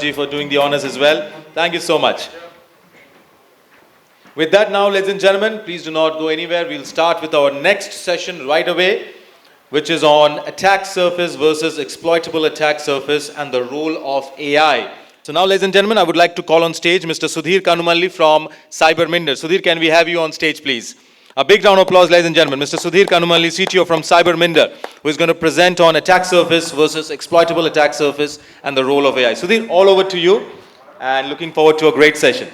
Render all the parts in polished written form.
For doing the honors as well. Thank you so much. With that now, ladies and gentlemen, please do not go anywhere. We'll start with our next session right away, which is on attack surface versus exploitable attack surface and the role of AI. So now, ladies and gentlemen, I would like to call on stage Mr. Sudheer Kanumalli from CyberMindr. Sudheer, can we have you on stage, please? A big round of applause, ladies and gentlemen. Mr. Sudheer Kanumalli, CTO from CyberMindr, who is going to present on attack surface versus exploitable attack surface and the role of AI. Sudheer, all over to you, and looking forward to a great session.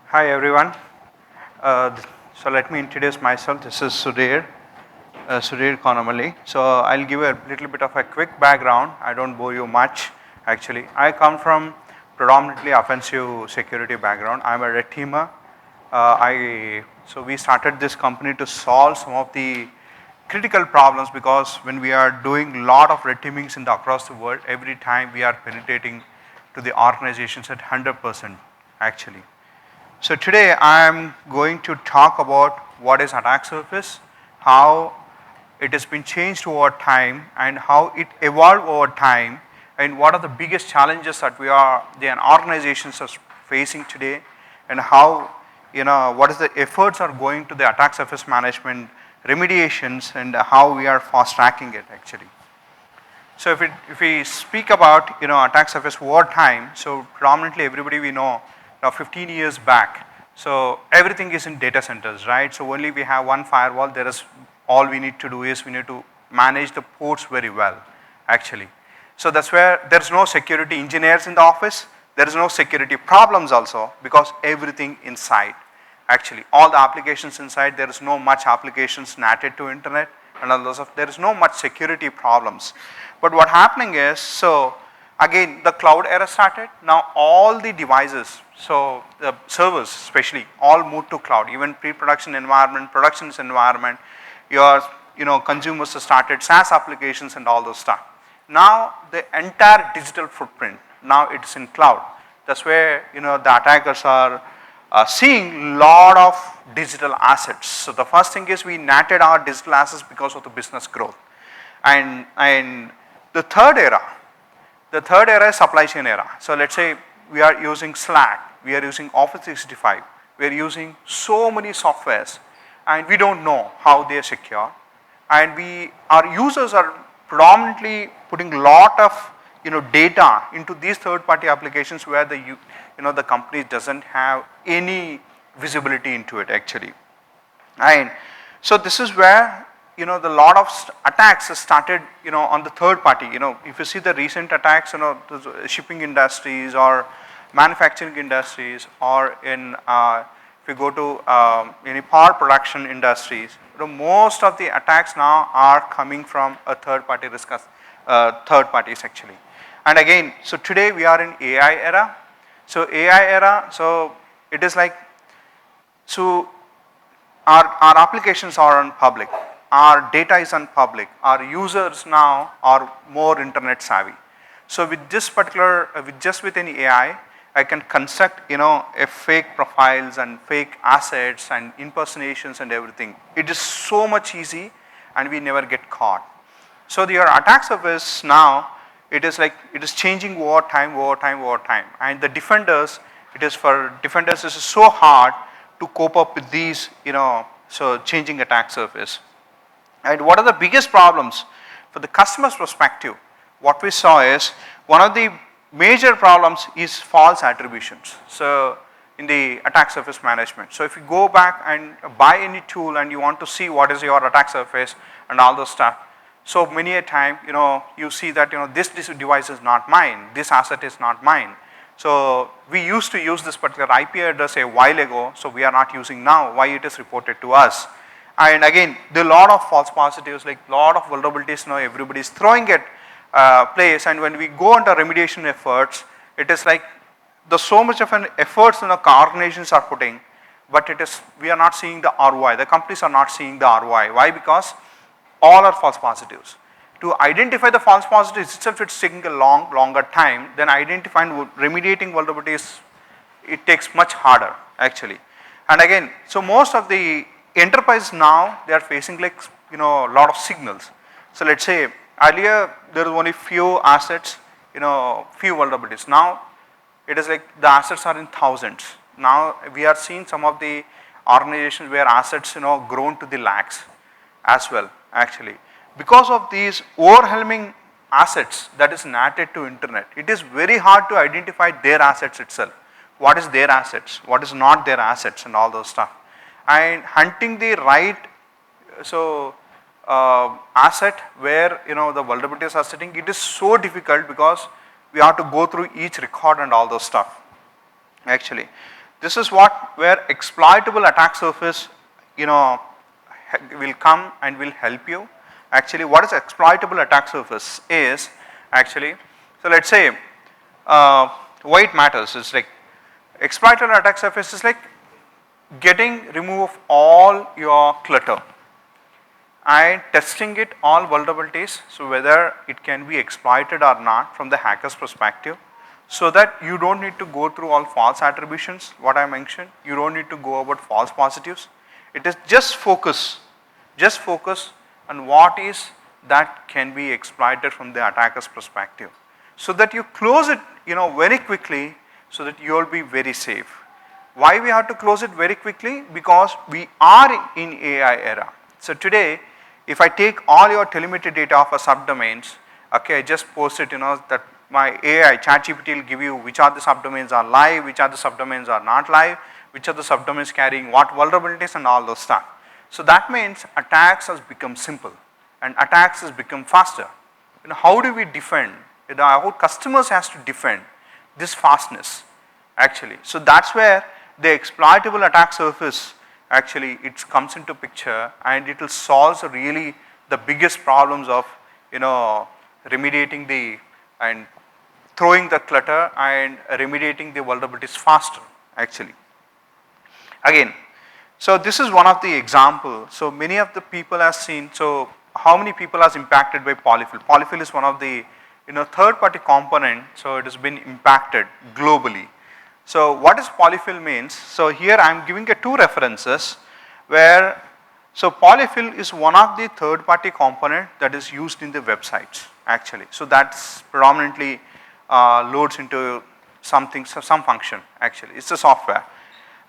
Hi everyone. So let me introduce myself. This is Sudheer Kanumalli. So I'll give a little bit of a quick background. I don't bore you much actually. I come from predominantly offensive security background. I'm a red teamer. So we started this company to solve some of the critical problems, because when we are doing a lot of red teamings across the world, every time we are penetrating to the organizations at 100% actually. So today I am going to talk about what is attack surface, how it has been changed over time and how it evolved over time, and what are the biggest challenges that the organizations are facing today, and how, what is the efforts are going to the attack surface management, remediations, and how we are fast tracking it actually. So if we speak about attack surface over time, so predominantly everybody we know, now 15 years back, so everything is in data centers, right? So only we have one firewall. All we need to do is we need to manage the ports very well actually. So that's where there's no security engineers in the office. There is no security problems also, because everything inside actually, all the applications inside, there is no much applications native to internet and all those stuff. There is no much security problems. But what happening is, so again, the cloud era started. Now all the devices, so the servers especially, all moved to cloud. Even pre-production environment, productions environment, your consumers have started SaaS applications and all those stuff. Now the entire digital footprint, now it's in cloud. That's where the attackers are seeing lot of digital assets. So the first thing is we natted our digital assets because of the business growth. And the third era is supply chain era. So let's say we are using Slack, we are using Office 365, we are using so many softwares, and we don't know how they are secure. And our users are predominantly putting a lot of data into these third-party applications where the company doesn't have any visibility into it actually. And so this is where the lot of attacks started on the third party. If you see the recent attacks, the shipping industries or manufacturing industries, or in if you go to any power production industries, most of the attacks now are coming from a third parties actually. And again, so today we are in AI era. So AI era, so it is like, so our applications are on public, our data is on public, our users now are more internet savvy. So with this particular, with any AI, I can construct a fake profiles and fake assets and impersonations and everything. It is so much easy and we never get caught. So your attack surface now, it is changing over time. And the defenders, it is so hard to cope up with these, so changing attack surface. And what are the biggest problems? For the customer's perspective, what we saw is, one of the major problems is false attributions. So in the attack surface management. So if you go back and buy any tool and you want to see what is your attack surface and all those stuff, so many a time, you see that, this device is not mine, this asset is not mine. So we used to use this particular IP address a while ago, so we are not using now, why it is reported to us. And again, there are a lot of false positives, like a lot of vulnerabilities now everybody is throwing at place, and when we go under remediation efforts, it is like there's so much of an efforts organizations are putting, but we are not seeing the ROI. The companies are not seeing the ROI. Why? Because all are false positives. To identify the false positives itself, it's taking a longer time. Then identifying, remediating vulnerabilities, it takes much harder actually. And again, so most of the enterprise now, they are facing like, a lot of signals. So let's say earlier there was only few assets, few vulnerabilities. Now it is like the assets are in thousands. Now we are seeing some of the organizations where assets, grown to the lakhs as well, actually. Because of these overwhelming assets that is native to internet, it is very hard to identify their assets itself. What is their assets, what is not their assets, and all those stuff. And hunting the right asset where the vulnerabilities are sitting, it is so difficult because we have to go through each record and all those stuff. Actually, this is where exploitable attack surface will come and will help you. Actually, what is exploitable attack surface is actually, so let's say why it matters is like exploitable attack surface is like getting remove of all your clutter and testing it all vulnerabilities, so whether it can be exploited or not from the hacker's perspective, so that you don't need to go through all false attributions, what I mentioned, you don't need to go about false positives. It is just focus on what is that can be exploited from the attacker's perspective, so that you close it very quickly, so that you will be very safe. Why we have to close it very quickly? Because we are in AI era. So today, if I take all your telemetry data of a subdomains, okay, I just post it, that my AI, ChatGPT will give you which are the subdomains are live, which are the subdomains are not live, which are the subdomains carrying what vulnerabilities and all those stuff. So that means attacks has become simple and attacks has become faster. How do we defend? Our customers has to defend this fastness, actually. So that's where the exploitable attack surface, actually, it comes into picture, and it will solve really the biggest problems of remediating the and throwing the clutter and remediating the vulnerabilities faster, actually. Again, so this is one of the example. So many of the people have seen, so how many people are impacted by polyfill? Polyfill is one of the third party component, so it has been impacted globally. So what is polyfill means? So here I am giving two references where, so polyfill is one of the third party component that is used in the websites, actually. So that's predominantly loads into something, some function, actually. It's a software.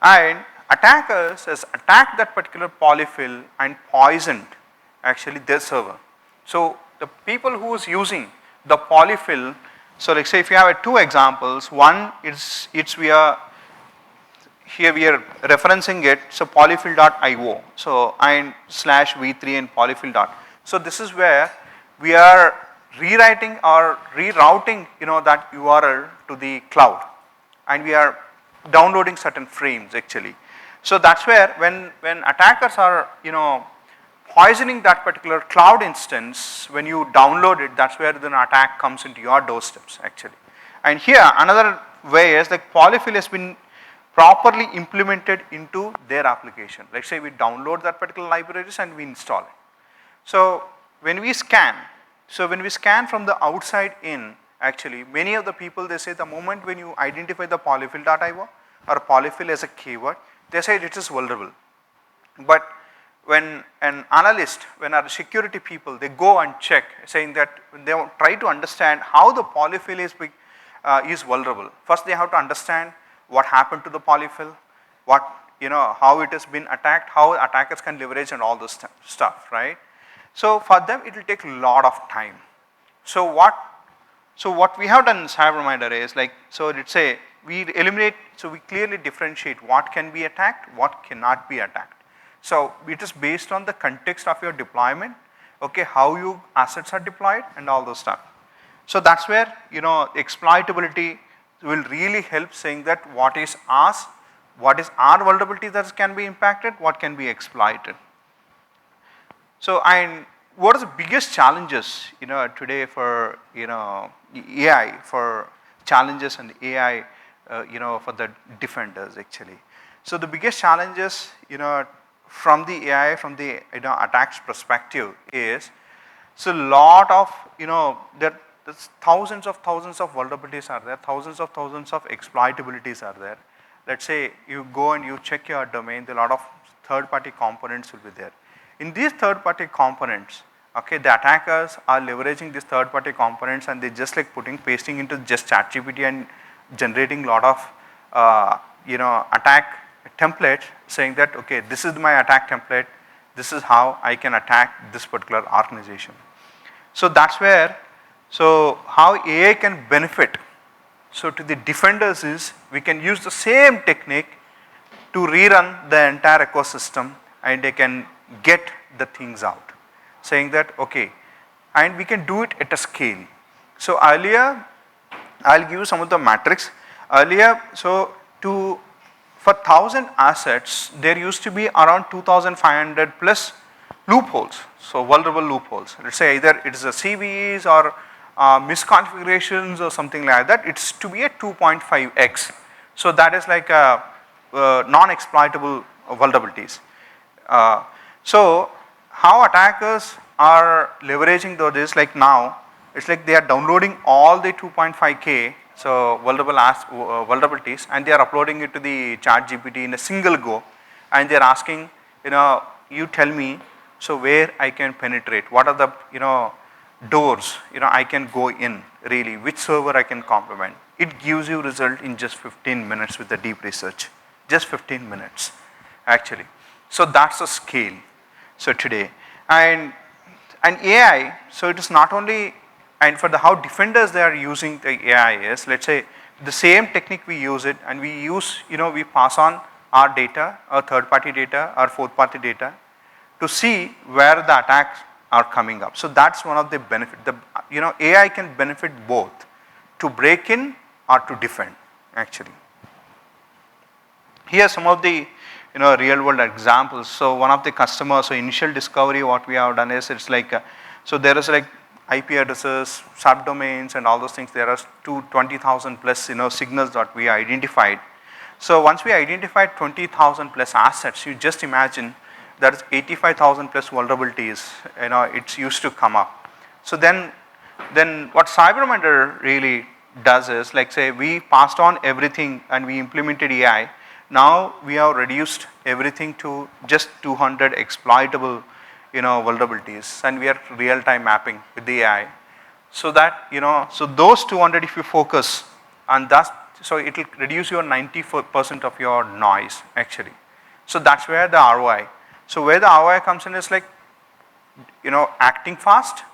And attackers has attacked that particular polyfill and poisoned actually their server. So the people who is using the polyfill, so like say if you have two examples, one is here we are referencing it, so polyfill.io, so and /v3 and polyfill. So this is where we are rewriting or rerouting that URL to the cloud, and we are downloading certain frames, actually. So that's where when attackers are poisoning that particular cloud instance, when you download it, that's where the attack comes into your doorsteps, actually. And here another way is like polyfill has been properly implemented into their application. Let's say we download that particular libraries and we install it. So when we scan from the outside in, actually many of the people, they say the moment when you identify the polyfill.io or polyfill as a keyword, they say it is vulnerable. But when an analyst, when our security people, they go and check, saying that they try to understand how the polyfill is vulnerable. First they have to understand what happened to the polyfill, how it has been attacked, how attackers can leverage and all this stuff, right? So for them it will take a lot of time. So what we have done in CyberMindr is like, so let's say we eliminate, so we clearly differentiate what can be attacked, what cannot be attacked. So it is based on the context of your deployment, okay, how your assets are deployed and all those stuff. So that's where exploitability will really help, saying that what is our vulnerability that can be impacted, what can be exploited. So and what are the biggest challenges today for AI, for challenges and AI for the defenders, actually. So the biggest challenges from the AI, from the attacks perspective is, so lot of there's thousands of vulnerabilities are there, thousands of exploitabilities are there. Let's say you go and you check your domain, there are a lot of third-party components will be there. In these third-party components, okay, the attackers are leveraging these third-party components and they just like pasting into just ChatGPT and generating a lot of, attack templates saying that, okay, this is my attack template, this is how I can attack this particular organization. So that's where, so how AI can benefit. So to the defenders is, we can use the same technique to rerun the entire ecosystem and they can get the things out. Saying that, okay, and we can do it at a scale. So earlier, I'll give you some of the metrics. Earlier, so for 1,000 assets, there used to be around 2,500 plus loopholes, so vulnerable loopholes. Let's say either it is a CVEs or misconfigurations or something like that. It's to be a 2.5x. So that is like a non-exploitable vulnerabilities. So how attackers are leveraging those is like now, it's like they are downloading all the 2.5K, so vulnerabilities, and they are uploading it to the ChatGPT in a single go, and they are asking, you tell me, so where I can penetrate, what are the, doors, I can go in really, which server I can complement. It gives you result in just 15 minutes with the deep research, just 15 minutes actually. So that's a scale. So today, and AI, so it is not only, and for the how defenders they are using the AI is, let's say the same technique we use it and we use, we pass on our data, our third party data, our fourth party data to see where the attacks are coming up. So that's one of the benefit. AI can benefit both to break in or to defend actually. Here are some of the real world examples. So one of the customers, so initial discovery what we have done is, it's like, so there is like IP addresses, subdomains and all those things. There are 20,000 plus signals that we identified. So once we identified 20,000 plus assets, you just imagine that is 85,000 plus vulnerabilities, it's used to come up. So then what CyberMindr really does is, like say we passed on everything and we implemented AI. Now we have reduced everything to just 200 exploitable, vulnerabilities, and we are real-time mapping with the AI. So that, so those 200 if you focus on that, so it will reduce your 90% of your noise actually. So that's where the ROI. So where the ROI comes in is like, acting fast,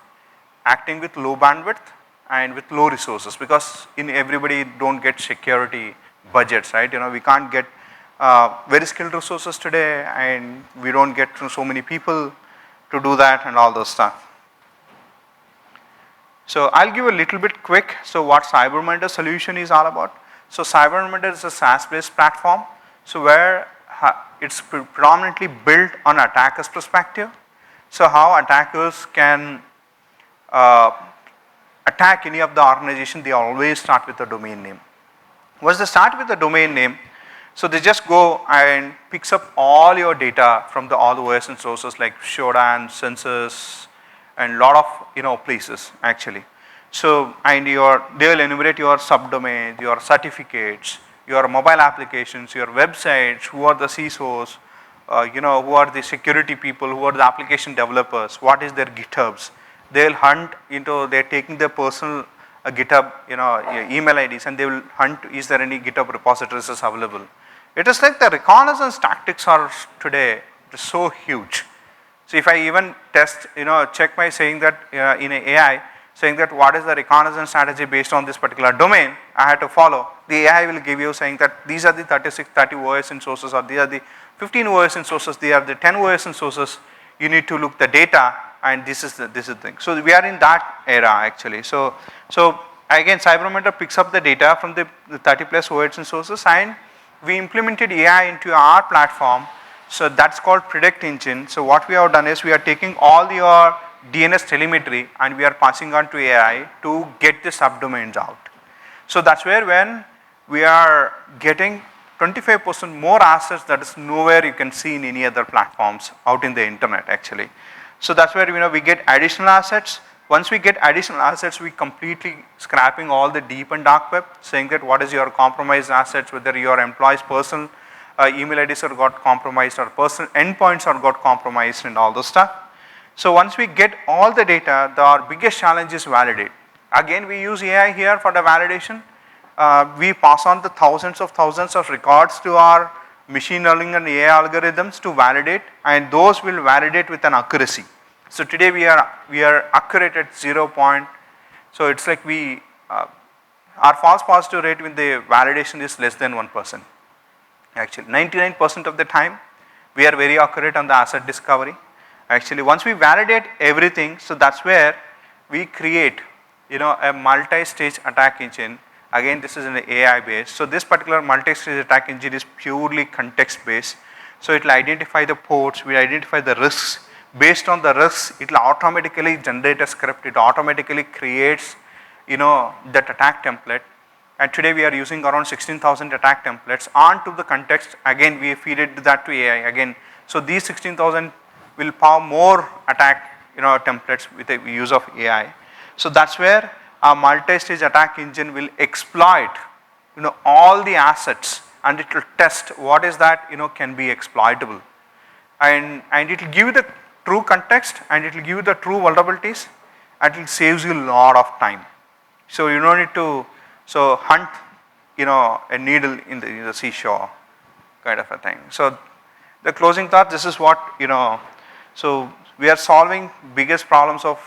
acting with low bandwidth and with low resources, because everybody don't get security budgets, right? We can't get very skilled resources today, and we don't get so many people to do that and all those stuff. So I'll give a little bit quick, so what CyberMindr solution is all about. So CyberMindr is a SaaS-based platform, so where it's predominantly built on attacker's perspective. So how attackers can attack any of the organization, they always start with a domain name. Once they start with the domain name, so they just go and picks up all your data from all the OS and sources like Shodan, Census, and lot of places actually. So and they will enumerate your subdomains, your certificates, your mobile applications, your websites, who are the CISOs, who are the security people, who are the application developers, what is their GitHubs. They'll hunt they're taking their personal GitHub, email IDs, and they will hunt, is there any GitHub repositories available. It is like the reconnaissance tactics are today so huge. So if I even test, check by saying that in AI, saying that what is the reconnaissance strategy based on this particular domain, I had to follow. The AI will give you saying that these are the 30 OSN sources, or these are the 15 OSN sources, these are the 10 OSN sources. You need to look the data, and this is the thing. So we are in that era actually. So again, CyberMindr picks up the data from the 30 plus OSN sources, and we implemented AI into our platform. So that's called Predict Engine. So what we have done is we are taking all your DNS telemetry and we are passing on to AI to get the subdomains out. So that's where when we are getting 25% more assets that is nowhere you can see in any other platforms out in the internet actually. So that's where we get additional assets. Once we get additional assets, we completely scrapping all the deep and dark web, saying that what is your compromised assets, whether your employee's personal email IDs are got compromised or personal endpoints are got compromised and all those stuff. So once we get all the data, our biggest challenge is validate. Again, we use AI here for the validation. We pass on the thousands of records to our machine learning and AI algorithms to validate, and those will validate with an accuracy. So today we are accurate at 0 point. So it's like our false positive rate with the validation is less than 1%. Actually, 99% of the time we are very accurate on the asset discovery. Actually, once we validate everything, so that's where we create, a multi-stage attack engine. Again, this is an AI based. So this particular multi-stage attack engine is purely context based. So it will identify the ports, we identify the risks. Based on the risks, it will automatically generate a script. It automatically creates, that attack template. And today we are using around 16,000 attack templates onto the context. Again, we feed it that to AI again. So these 16,000 will power more attack, templates with the use of AI. So that's where a multi-stage attack engine will exploit, all the assets, and it will test what is that, can be exploitable. And it will give you the true context, and it will give you the true vulnerabilities, and it saves you a lot of time. So you don't need to hunt, a needle in the seashore kind of a thing. So the closing thought, this is what, so we are solving biggest problems of,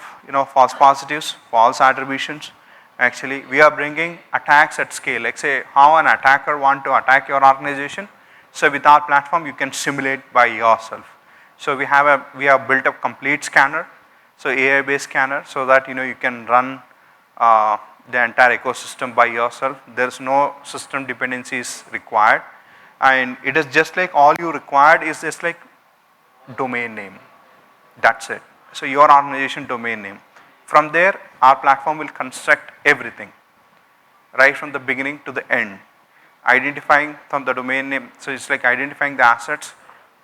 false positives, false attributions. Actually, we are bringing attacks at scale. Like say how an attacker want to attack your organization. So with our platform, you can simulate by yourself. So we have built a complete scanner, so AI based scanner, so that you can run the entire ecosystem by yourself. There is no system dependencies required, and it is just like all you required is just like domain name. That's it. So your organization domain name. From there, our platform will construct everything, right from the beginning to the end, identifying from the domain name. So it's like identifying the assets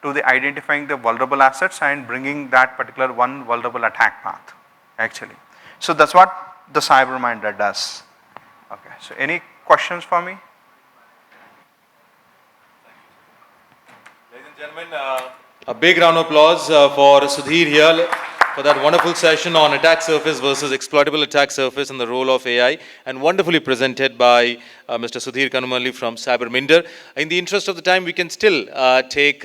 to the identifying the vulnerable assets and bringing that particular one vulnerable attack path, actually. So that's what the CyberMindr does. Okay, so any questions for me? Ladies and gentlemen, a big round of applause for Sudheer here for that wonderful session on attack surface versus exploitable attack surface and the role of AI, and wonderfully presented by Mr. Sudheer Kanumalli from CyberMindr. In the interest of the time, we can still take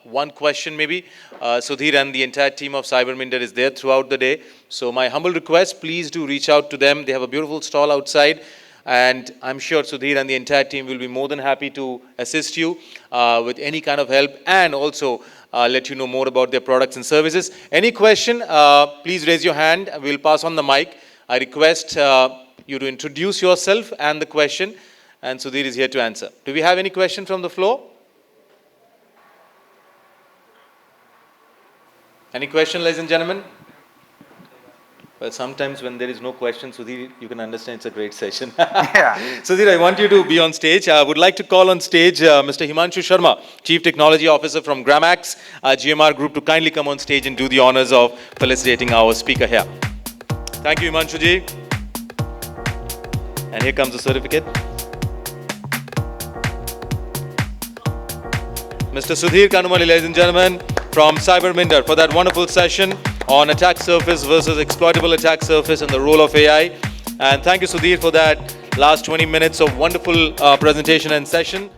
one question maybe. Sudheer and the entire team of CyberMindr is there throughout the day. So my humble request, please do reach out to them. They have a beautiful stall outside. And I'm sure Sudheer and the entire team will be more than happy to assist you with any kind of help, and also let you know more about their products and services. Any question, please raise your hand. We'll pass on the mic. I request you to introduce yourself and the question, and Sudheer is here to answer. Do we have any question from the floor? Any question, ladies and gentlemen? Well, sometimes when there is no question, Sudheer, you can understand it's a great session. Yeah. Sudheer, I want you to be on stage. I would like to call on stage Mr. Himanshu Sharma, Chief Technology Officer from Gramax GMR Group, to kindly come on stage and do the honors of felicitating our speaker here. Thank you, Himanshu ji. And here comes the certificate. Mr. Sudheer Kanumalli, ladies and gentlemen, from CyberMindr, for that wonderful session on attack surface versus exploitable attack surface and the role of AI. And thank you, Sudheer, for that last 20 minutes of wonderful presentation and session.